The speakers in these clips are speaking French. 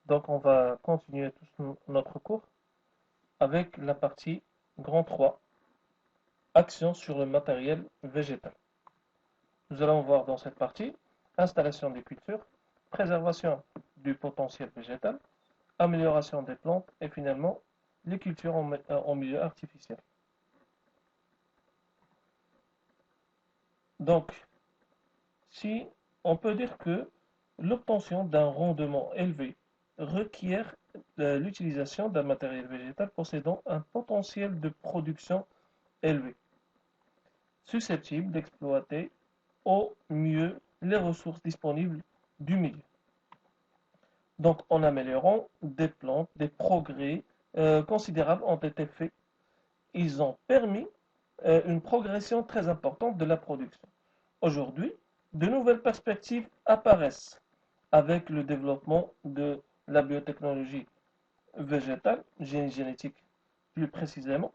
Donc, on va continuer notre cours avec la partie grand 3, action sur le matériel végétal. Nous allons voir dans cette partie installation des cultures, préservation du potentiel végétal, amélioration des plantes et finalement les cultures en milieu artificiel. Donc, si on peut dire que l'obtention d'un rendement élevé requiert l'utilisation d'un matériel végétal possédant un potentiel de production élevé, susceptible d'exploiter au mieux les ressources disponibles du milieu. Donc, en améliorant des plantes, des progrès considérables ont été faits. Ils ont permis une progression très importante de la production. Aujourd'hui, de nouvelles perspectives apparaissent avec le développement de la biotechnologie végétale, génétique plus précisément.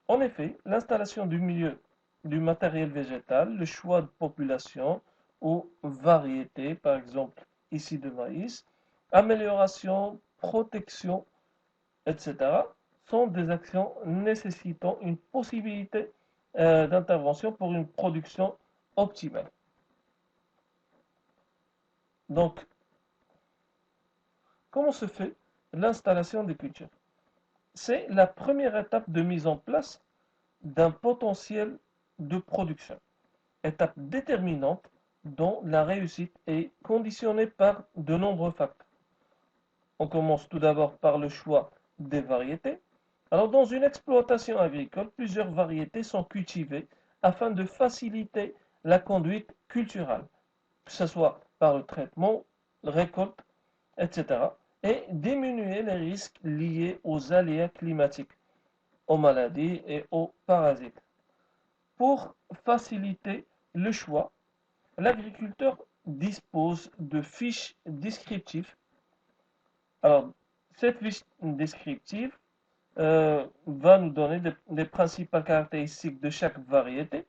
En effet, l'installation du milieu du matériel végétal, le choix de population ou variété, par exemple ici de maïs, amélioration, protection, etc., sont des actions nécessitant une possibilité d'intervention pour une production optimale. Donc, comment se fait l'installation des cultures? C'est la première étape de mise en place d'un potentiel de production. Étape déterminante dont la réussite est conditionnée par de nombreux facteurs. On commence tout d'abord par le choix des variétés. Alors, dans une exploitation agricole, plusieurs variétés sont cultivées afin de faciliter la conduite culturelle, que ce soit par le traitement, récolte, etc., et diminuer les risques liés aux aléas climatiques, aux maladies et aux parasites. Pour faciliter le choix, l'agriculteur dispose de fiches descriptives. Alors, cette fiche descriptive va nous donner les principales caractéristiques de chaque variété.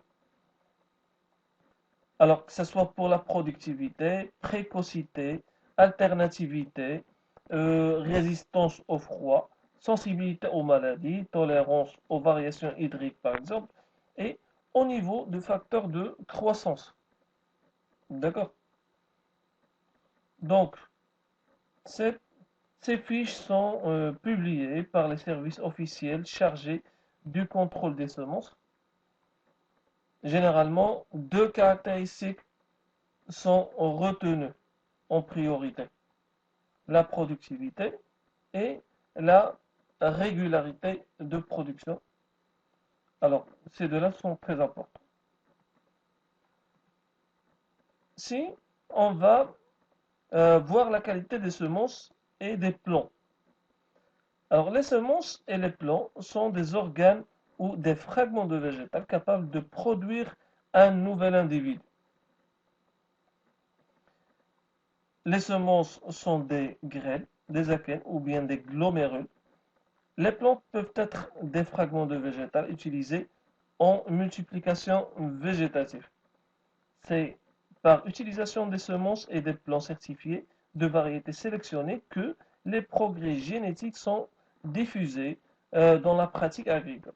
Alors, que ce soit pour la productivité, précocité, alternativité, résistance au froid, sensibilité aux maladies, tolérance aux variations hydriques par exemple, et au niveau de facteurs de croissance. D'accord? Donc, ces, ces fiches sont publiées par les services officiels chargés du contrôle des semences. Généralement, deux caractéristiques sont retenues en priorité, la productivité et la régularité de production. Alors, ces deux-là sont très importants. Si on va voir la qualité des semences et des plants. Alors, les semences et les plants sont des organes ou des fragments de végétal capables de produire un nouvel individu. Les semences sont des graines, des akènes ou bien des glomérules. Les plantes peuvent être des fragments de végétal utilisés en multiplication végétative. C'est par utilisation des semences et des plants certifiés de variétés sélectionnées que les progrès génétiques sont diffusés dans la pratique agricole.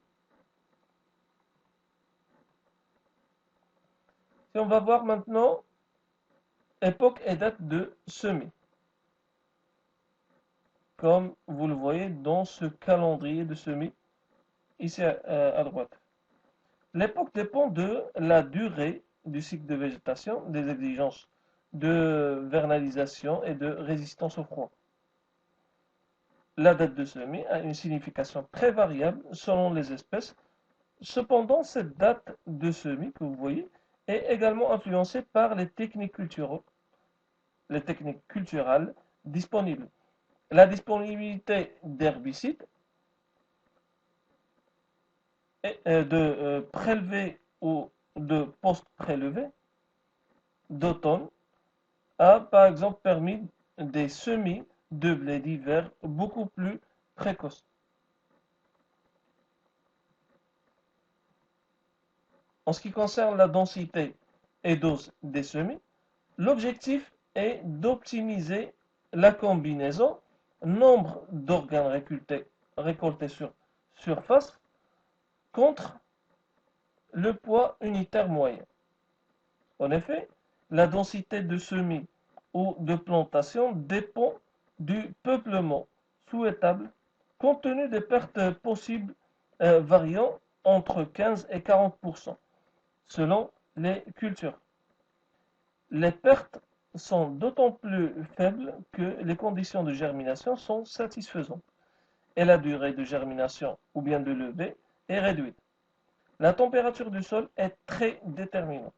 Si on va voir maintenant époque et date de semis, comme vous le voyez dans ce calendrier de semis ici à droite. L'époque dépend de la durée du cycle de végétation, des exigences de vernalisation et de résistance au froid. La date de semis a une signification très variable selon les espèces. Cependant, cette date de semis que vous voyez est également influencée par les techniques culturelles disponibles. La disponibilité d'herbicides, de prélevés ou de post-prélevés d'automne a par exemple permis des semis de blé d'hiver beaucoup plus précoces. En ce qui concerne la densité et dose des semis, l'objectif est d'optimiser la combinaison nombre d'organes récoltés sur surface contre le poids unitaire moyen. En effet, la densité de semis ou de plantation dépend du peuplement souhaitable compte tenu des pertes possibles variant entre 15 et 40% selon les cultures. Les pertes sont d'autant plus faibles que les conditions de germination sont satisfaisantes et la durée de germination ou bien de levée est réduite. La température du sol est très déterminante.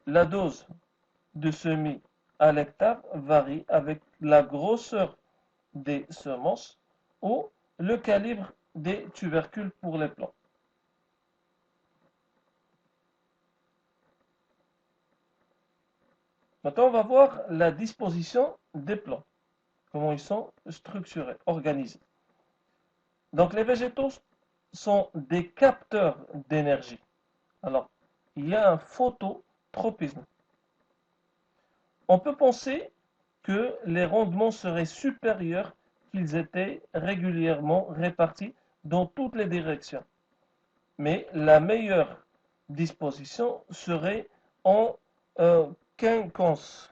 La dose de semis à l'hectare varie avec la grosseur des semences ou le calibre des tubercules pour les plants. Maintenant, on va voir la disposition des plants, comment ils sont structurés, organisés. Donc, les végétaux sont des capteurs d'énergie. Alors, il y a un phototropisme. On peut penser que les rendements seraient supérieurs qu'ils étaient régulièrement répartis dans toutes les directions. Mais la meilleure disposition serait en quinconce,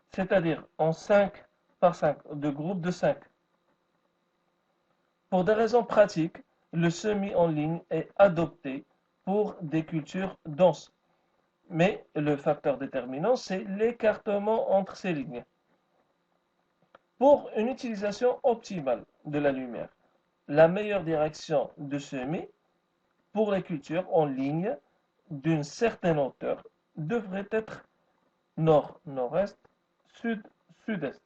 c'est-à-dire en 5 par 5, de groupes de 5. Pour des raisons pratiques, le semis en ligne est adopté pour des cultures denses. Mais le facteur déterminant, c'est l'écartement entre ces lignes. Pour une utilisation optimale de la lumière, la meilleure direction de semis pour les cultures en ligne d'une certaine hauteur devrait être nord-nord-est, sud-sud-est.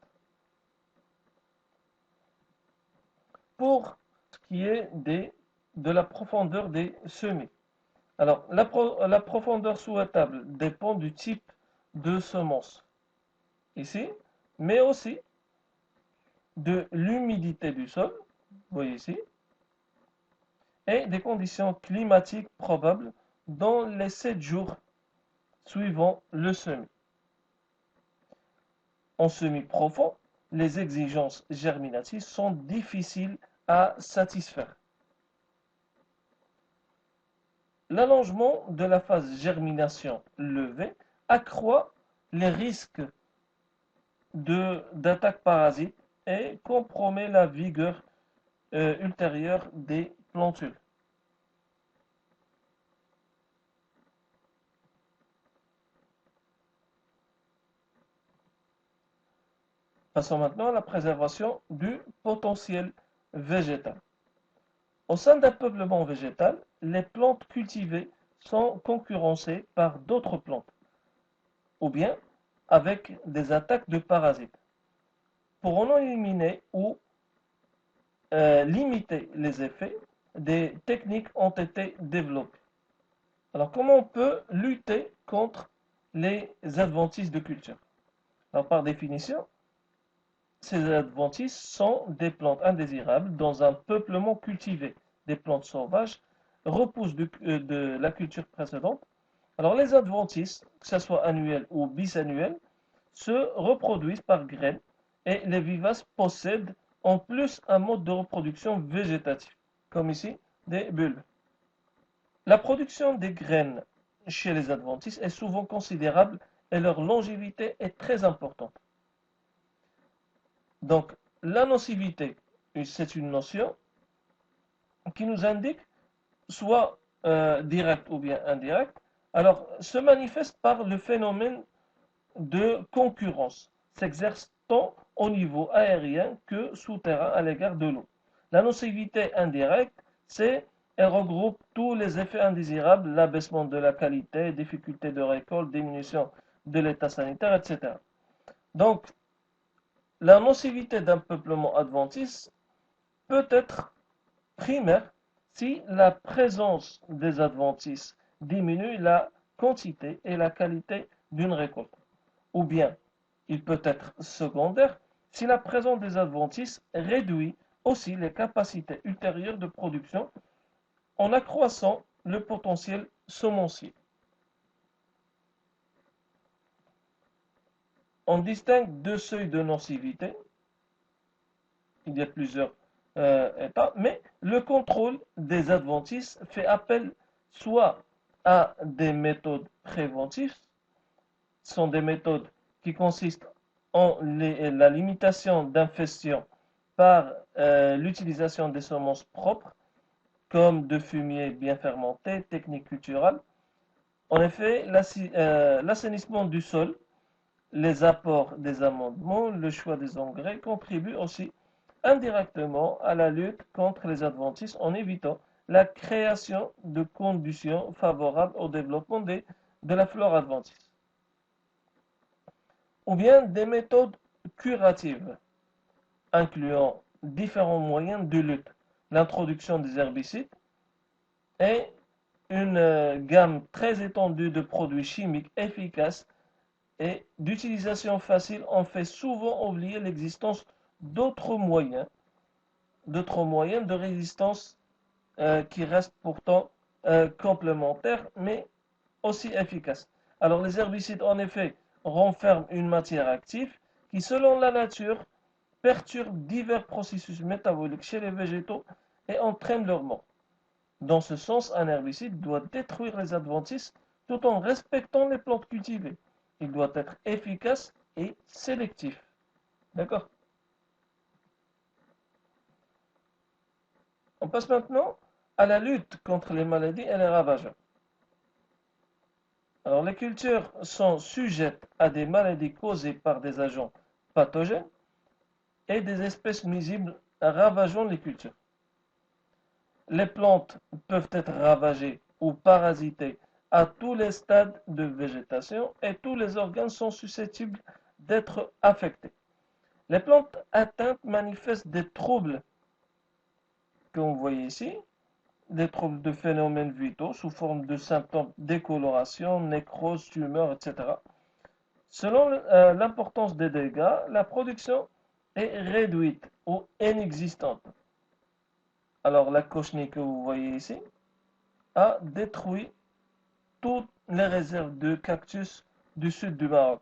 Pour ce qui est de la profondeur des semis. Alors, la profondeur souhaitable dépend du type de semence, ici, mais aussi de l'humidité du sol, vous voyez ici, et des conditions climatiques probables dans les 7 jours suivant le semis. En semis profond, les exigences germinatives sont difficiles à satisfaire. L'allongement de la phase germination levée accroît les risques d'attaque parasite et compromet la vigueur ultérieure des plantules. Passons maintenant à la préservation du potentiel végétal. Au sein d'un peuplement végétal, les plantes cultivées sont concurrencées par d'autres plantes, ou bien avec des attaques de parasites. Pour en éliminer ou limiter les effets, des techniques ont été développées. Alors, comment on peut lutter contre les adventices de culture? Alors, par définition, ces adventices sont des plantes indésirables dans un peuplement cultivé. Des plantes sauvages repoussent de la culture précédente. Alors, les adventices, que ce soit annuels ou bisannuels, se reproduisent par graines et les vivaces possèdent en plus un mode de reproduction végétatif, comme ici des bulbes. La production des graines chez les adventices est souvent considérable et leur longévité est très importante. Donc, la nocivité, c'est une notion qui nous indique soit direct ou bien indirect. Alors, se manifeste par le phénomène de concurrence, s'exerce tant au niveau aérien que souterrain à l'égard de l'eau. La nocivité indirecte, c'est elle regroupe tous les effets indésirables, l'abaissement de la qualité, difficulté de récolte, diminution de l'état sanitaire, etc. Donc, la nocivité d'un peuplement adventiste peut être primaire si la présence des adventistes diminue la quantité et la qualité d'une récolte. Ou bien, il peut être secondaire si la présence des adventistes réduit aussi les capacités ultérieures de production en accroissant le potentiel semencier. On distingue deux seuils de nocivité. Il y a plusieurs états, mais le contrôle des adventices fait appel soit à des méthodes préventives, ce sont des méthodes qui consistent en la limitation d'infestion par l'utilisation des semences propres, comme de fumier bien fermenté, technique culturelle. En effet, l'assainissement du sol, les apports des amendements, le choix des engrais contribuent aussi indirectement à la lutte contre les adventices en évitant la création de conditions favorables au développement de la flore adventice. Ou bien des méthodes curatives, incluant différents moyens de lutte, l'introduction des herbicides et une gamme très étendue de produits chimiques efficaces et d'utilisation facile ont fait souvent oublier l'existence d'autres moyens, de résistance qui restent pourtant complémentaires mais aussi efficaces. Alors les herbicides en effet renferment une matière active qui selon la nature perturbe divers processus métaboliques chez les végétaux et entraîne leur mort. Dans ce sens, un herbicide doit détruire les adventices tout en respectant les plantes cultivées. Il doit être efficace et sélectif. D'accord? On passe maintenant à la lutte contre les maladies et les ravageurs. Alors, les cultures sont sujettes à des maladies causées par des agents pathogènes et des espèces nuisibles ravageant les cultures. Les plantes peuvent être ravagées ou parasitées à tous les stades de végétation et tous les organes sont susceptibles d'être affectés. Les plantes atteintes manifestent des troubles que vous voyez ici, des troubles de phénomènes vitaux sous forme de symptômes décoloration, nécrose, tumeur, etc. Selon l'importance des dégâts, la production est réduite ou inexistante. Alors la cochenille que vous voyez ici a détruit toutes les réserves de cactus du sud du Maroc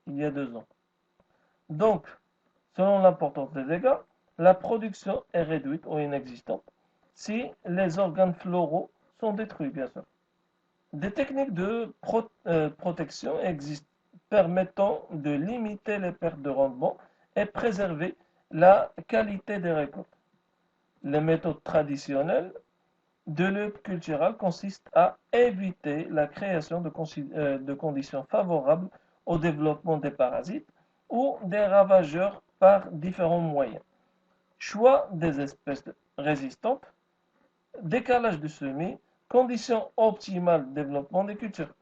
il y a 2 ans. Donc, selon l'importance des dégâts, la production est réduite ou inexistante si les organes floraux sont détruits, bien sûr. Des techniques de protection existent permettant de limiter les pertes de rendement et préserver la qualité des récoltes. Les méthodes traditionnelles de lutte culturelle consistent à éviter la création de conditions favorables au développement des parasites ou des ravageurs par différents moyens. Choix des espèces résistantes, décalage de semis, conditions optimales de développement des cultures.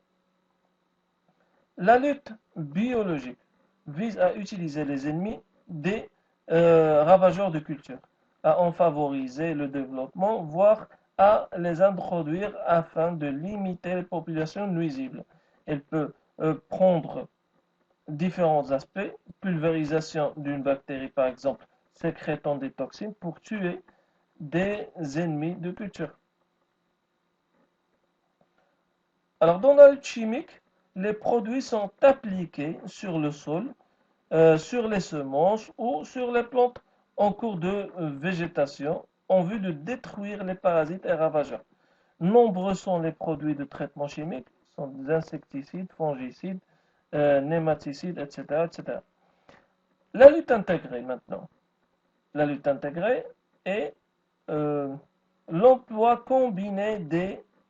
La lutte biologique vise à utiliser les ennemis des ravageurs de culture, à en favoriser le développement, voire à les introduire afin de limiter les populations nuisibles. Elle peut prendre différents aspects, pulvérisation d'une bactérie par exemple, sécrétant des toxines pour tuer des ennemis de culture. Alors dans la lutte chimique, les produits sont appliqués sur le sol, sur les semences ou sur les plantes en cours de végétation en vue de détruire les parasites et ravageurs. Nombreux sont les produits de traitement chimique, ce sont des insecticides, fongicides, nématicides, etc., etc. La lutte intégrée maintenant. La lutte intégrée est euh, l'emploi combiné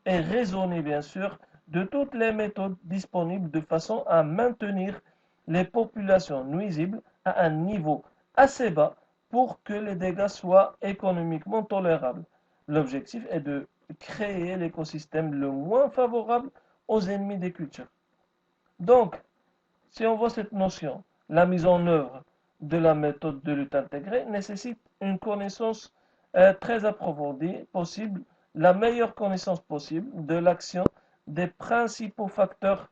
et raisonné bien sûr de toutes les méthodes disponibles de façon à maintenir les populations nuisibles à un niveau assez bas pour que les dégâts soient économiquement tolérables. L'objectif est de créer l'écosystème le moins favorable aux ennemis des cultures. Donc, si on voit cette notion, la mise en œuvre de la méthode de lutte intégrée nécessite une connaissance très approfondie possible, la meilleure connaissance possible de l'action des principaux facteurs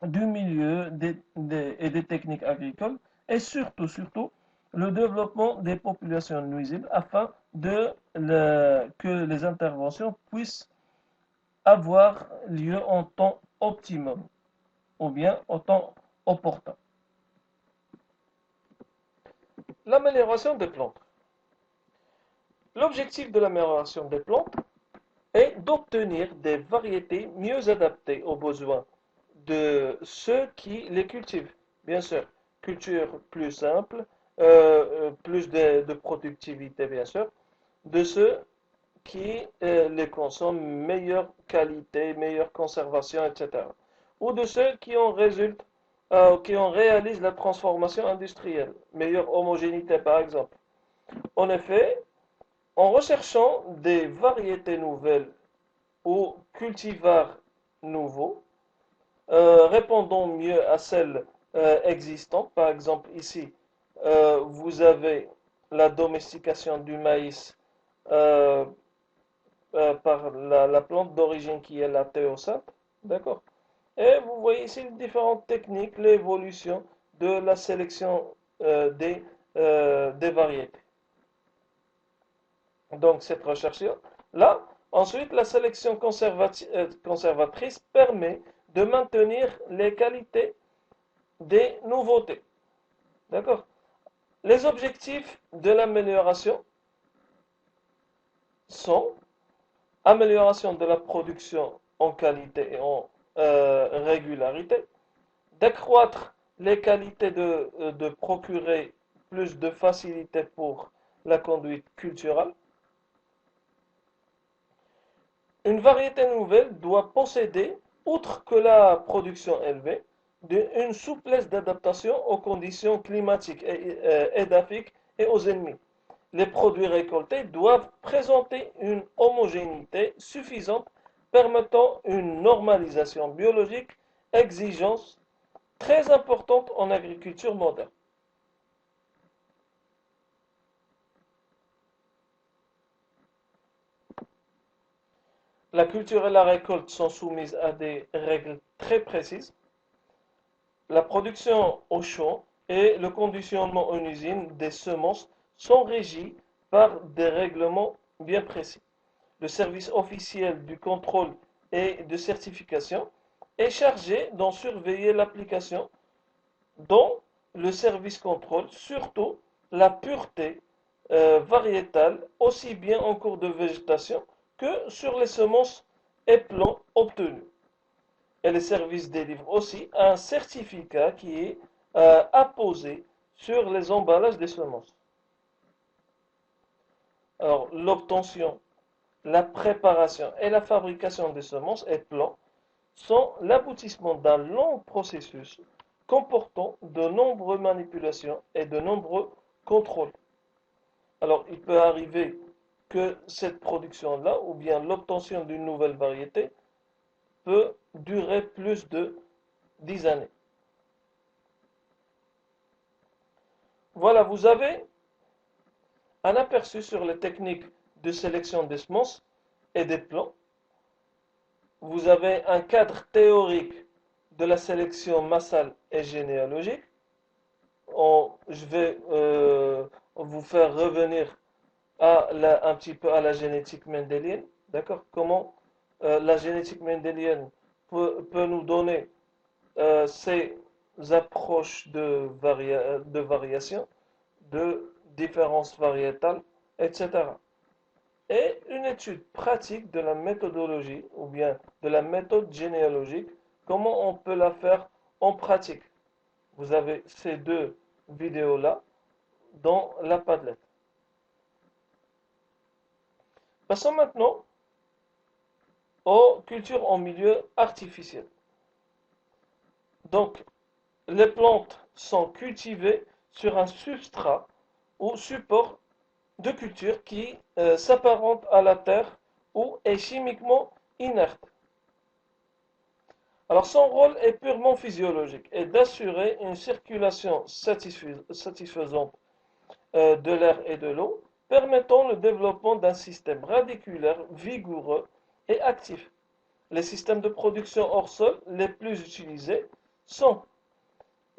du milieu et des techniques agricoles et surtout, le développement des populations nuisibles afin que les interventions puissent avoir lieu en temps optimum ou bien en temps opportun. L'amélioration des plantes. L'objectif de l'amélioration des plantes est d'obtenir des variétés mieux adaptées aux besoins de ceux qui les cultivent. Bien sûr, culture plus simple, plus de productivité, bien sûr, de ceux qui les consomment, meilleure qualité, meilleure conservation, etc. Ou de ceux qui en réalisent la transformation industrielle, meilleure homogénéité par exemple. En effet, en recherchant des variétés nouvelles ou cultivars nouveaux, répondant mieux à celles existantes, par exemple ici, vous avez la domestication du maïs euh, par la plante d'origine qui est la théosinte, d'accord? Et vous voyez ici les différentes techniques, l'évolution de la sélection des variétés. Donc cette recherche-là, ensuite la sélection conservatrice permet de maintenir les qualités des nouveautés. D'accord? Les objectifs de l'amélioration sont amélioration de la production en qualité et en régularité, d'accroître les qualités de procurer plus de facilité pour la conduite culturelle. Une variété nouvelle doit posséder, outre que la production élevée, une souplesse d'adaptation aux conditions climatiques et édaphiques et aux ennemis. Les produits récoltés doivent présenter une homogénéité suffisante permettant une normalisation biologique, exigence très importante en agriculture moderne. La culture et la récolte sont soumises à des règles très précises. La production au champ et le conditionnement en usine des semences sont régis par des règlements bien précis. Le service officiel du contrôle et de certification est chargé d'en surveiller l'application, dont le service contrôle surtout la pureté variétale, aussi bien en cours de végétation que sur les semences et plants obtenus. Et les services délivrent aussi un certificat qui est apposé sur les emballages des semences. Alors, l'obtention, la préparation et la fabrication des semences et plants sont l'aboutissement d'un long processus comportant de nombreuses manipulations et de nombreux contrôles. Alors, il peut arriver que cette production-là, ou bien l'obtention d'une nouvelle variété, peut durer plus de 10 années. Voilà, vous avez un aperçu sur les techniques de sélection des semences et des plants. Vous avez un cadre théorique de la sélection massale et généalogique. Je vais vous faire revenir un petit peu à la génétique mendélienne. D'accord? Comment la génétique mendélienne peut nous donner ces approches de variation, de différences variétales, etc. Et une étude pratique de la méthodologie ou bien de la méthode généalogique, comment on peut la faire en pratique. Vous avez ces deux vidéos-là dans la Padlet. Passons maintenant aux cultures en milieu artificiel. Donc, les plantes sont cultivées sur un substrat ou support de culture qui s'apparente à la terre ou est chimiquement inerte. Alors son rôle est purement physiologique et d'assurer une circulation satisfaisante de l'air et de l'eau, permettant le développement d'un système radiculaire vigoureux et actif. Les systèmes de production hors sol les plus utilisés sont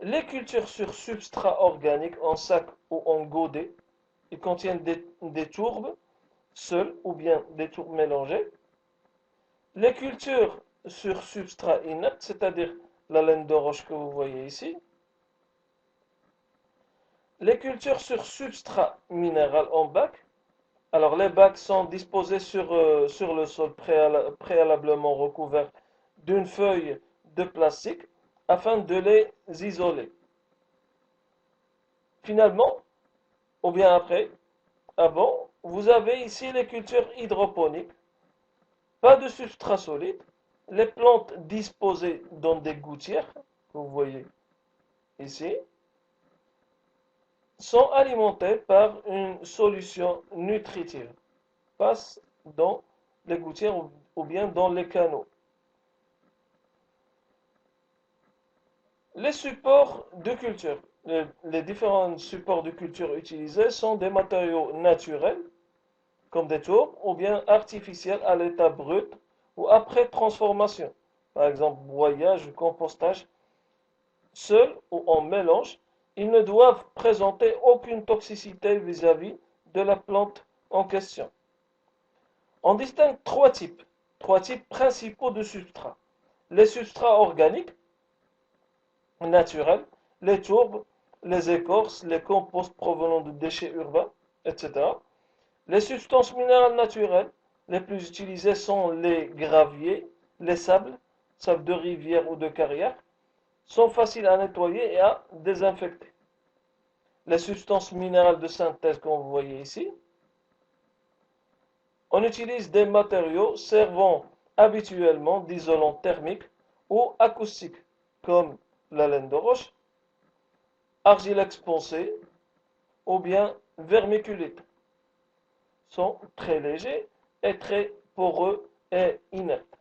les cultures sur substrat organique en sac ou en godet. Ils contiennent des tourbes seules ou bien des tourbes mélangées. Les cultures sur substrat inerte, c'est-à-dire la laine de roche que vous voyez ici. Les cultures sur substrat minéral en bac. Alors, les bacs sont disposés sur le sol préalablement recouvert d'une feuille de plastique afin de les isoler. Finalement, ou bien après, avant, vous avez ici les cultures hydroponiques. Pas de substrat solide. Les plantes disposées dans des gouttières, que vous voyez ici, sont alimentées par une solution nutritive. Passent dans les gouttières ou bien dans les canaux. Les supports de culture. Les différents supports de culture utilisés sont des matériaux naturels, comme des tours, ou bien artificiels à l'état brut ou après transformation. Par exemple, broyage ou compostage. Seuls ou en mélange, ils ne doivent présenter aucune toxicité vis-à-vis de la plante en question. On distingue trois types principaux de substrats. Les substrats organiques, naturels, les tourbes, les écorces, les composts provenant de déchets urbains, etc. Les substances minérales naturelles, les plus utilisées sont les graviers, les sables de rivière ou de carrière, sont faciles à nettoyer et à désinfecter. Les substances minérales de synthèse, comme vous voyez ici, on utilise des matériaux servant habituellement d'isolant thermique ou acoustique, comme la laine de roche, argile expansée ou bien vermiculite. Sont très légers et très poreux et inertes.